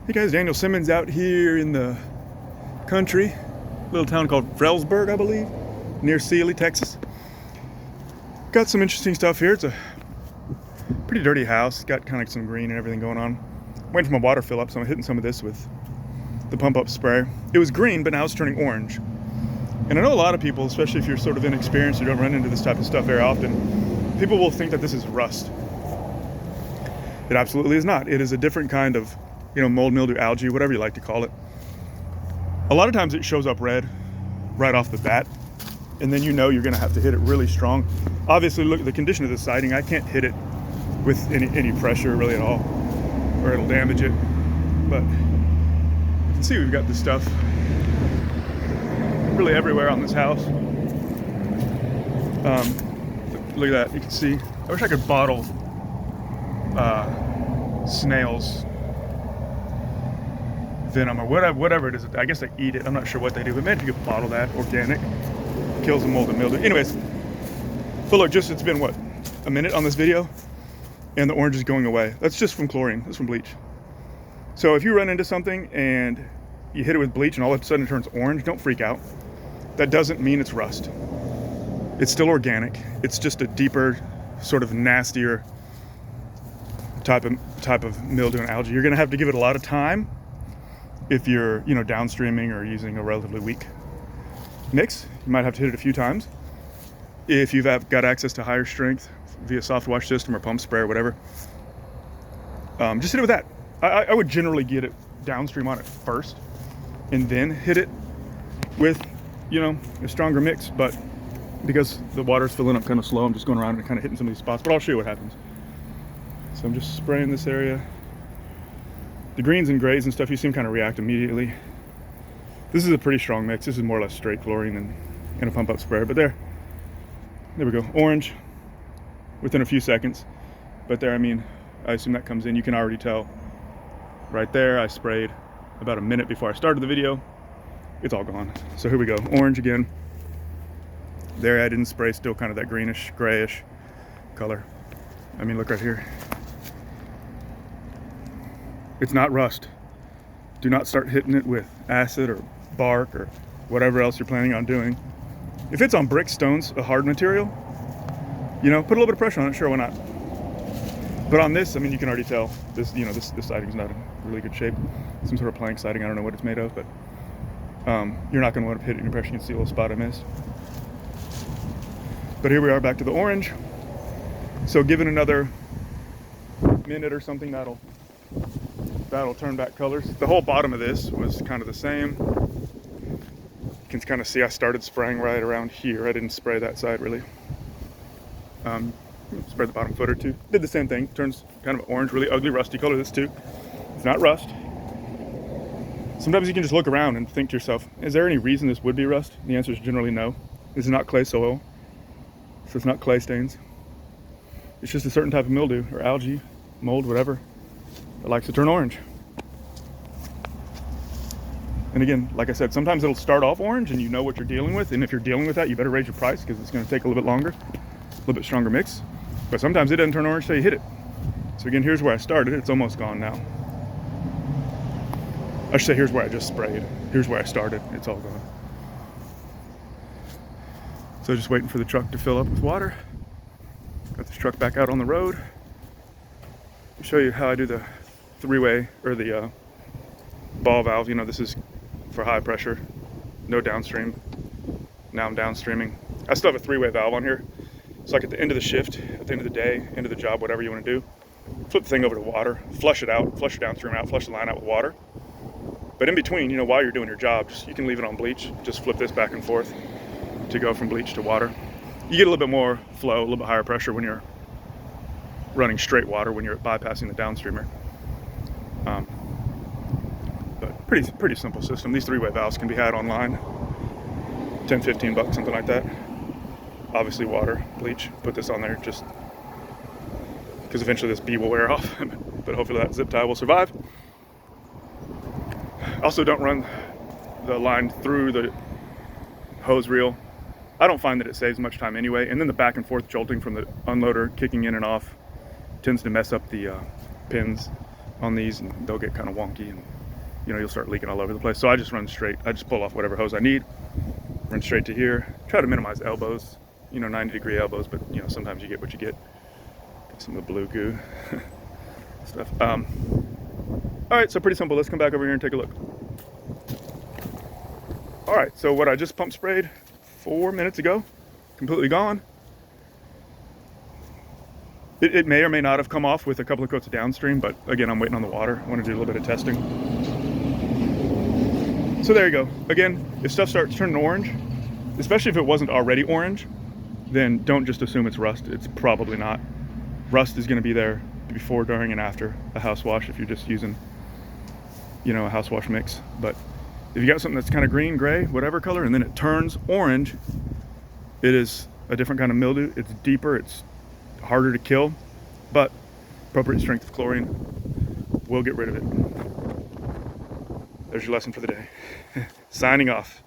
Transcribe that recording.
Hey guys, Daniel Simmons out here in the country, little town called Frelsburg, I believe, near Sealy, Texas. Got some interesting stuff here. It's a pretty dirty house. Got kind of some green and everything going on. Waiting for my water fill up, so I'm hitting some of this with the pump up spray. It was green, but now it's turning orange. And I know a lot of people, especially if you're sort of inexperienced, you don't run into this type of stuff very often, people will think that this is rust. It absolutely is not. It is a different kind of, mold, mildew, algae, whatever you like to call it. A lot of times it shows up red right off the bat, and then you're gonna have to hit it really strong. Obviously, look at the condition of the siding. I can't hit it with any pressure really at all, or it'll damage it. But you can see we've got this stuff really everywhere on this house. Look at that, you can see. I wish I could bottle snails venom or whatever it is. I guess they eat it. I'm not sure what they do, but maybe you could bottle that organic. Kills the mold and mildew. Anyways, but look, it's been what, a minute on this video, and the orange is going away. That's just from chlorine. That's from bleach. So if you run into something and you hit it with bleach and all of a sudden it turns orange, don't freak out. That doesn't mean it's rust. It's still organic. It's just a deeper, sort of nastier type of mildew and algae. You're gonna have to give it a lot of time if you're downstreaming or using a relatively weak mix. You might have to hit it a few times. If you've got access to higher strength via soft wash system or pump spray or whatever, just hit it with that. I would generally get it downstream on it first and then hit it with a stronger mix, but because the water's filling up kind of slow, I'm just going around and kind of hitting some of these spots, but I'll show you what happens. So I'm just spraying this area. The greens and grays and stuff, you see them kind of react immediately. This is a pretty strong mix. This is more or less straight chlorine and a pump up sprayer, but there we go. Orange within a few seconds. But there, I assume that comes in. You can already tell right there. I sprayed about a minute before I started the video. It's all gone. So here we go. Orange again. There, I didn't spray, still kind of that greenish, grayish color. Look right here. It's not rust. Do not start hitting it with acid or bark or whatever else you're planning on doing. If it's on brick, stones, a hard material, put a little bit of pressure on it, sure, why not? But on this, you can already tell this, this siding's not in really good shape. Some sort of plank siding, I don't know what it's made of, but you're not gonna want to hit it any pressure. You can see a little spot I missed. But here we are back to the orange. So given another minute or something, that'll turn back colors. The whole bottom of this was kind of the same. You can kind of see I started spraying right around here. I didn't spray that side really. Sprayed the bottom foot or two. Did the same thing. Turns kind of orange, really ugly, rusty color. This too. It's not rust. Sometimes you can just look around and think to yourself, is there any reason this would be rust? And the answer is generally no. This is not clay soil, so it's not clay stains. It's just a certain type of mildew or algae, mold, whatever, that likes to turn orange. And again, like I said, sometimes it'll start off orange and you know what you're dealing with. And if you're dealing with that, you better raise your price because it's going to take a little bit longer, a little bit stronger mix. But sometimes it doesn't turn orange till you hit it. So again, here's where I started. It's almost gone now. I should say here's where I just sprayed. Here's where I started. It's all gone. So just waiting for the truck to fill up with water. Got this truck back out on the road. I'll show you how I do the three-way or the ball valve. This is for high pressure, no downstream. Now I'm downstreaming. I still have a three-way valve on here. So like at the end of the shift, at the end of the day, end of the job, whatever you want to do, flip the thing over to water, flush it out, flush your downstream out, flush the line out with water. But in between, while you're doing your job, you can leave it on bleach. Just flip this back and forth to go from bleach to water. You get a little bit more flow, a little bit higher pressure when you're running straight water, when you're bypassing the downstreamer. But pretty simple system. These three-way valves can be had online. 10, 15 bucks, something like that. Obviously water, bleach, put this on there just because eventually this bee will wear off, but hopefully that zip tie will survive. Also, don't run the line through the hose reel. I don't find that it saves much time anyway, and then the back and forth jolting from the unloader kicking in and off tends to mess up the pins on these, and they'll get kind of wonky and you know, you'll start leaking all over the place. So I just run straight. I just pull off whatever hose I need, run straight to here. Try to minimize elbows, you know, 90-degree elbows, but you know, sometimes you get what you get. Got some of the blue goo stuff. All right, so pretty simple. Let's come back over here and take a look. All right, so what I just pump sprayed 4 minutes ago, completely gone. It may or may not have come off with a couple of coats downstream, but again, I'm waiting on the water. I want to do a little bit of testing. So there you go. Again, if stuff starts turning orange, especially if it wasn't already orange, then don't just assume it's rust. It's probably not. Rust is going to be there before, during, and after a house wash if you're just using, you know, a house wash mix. But if you got something that's kind of green, gray, whatever color, and then it turns orange, it is a different kind of mildew. It's deeper, it's harder to kill, but appropriate strength of chlorine will get rid of it. There's your lesson for the day. Signing off.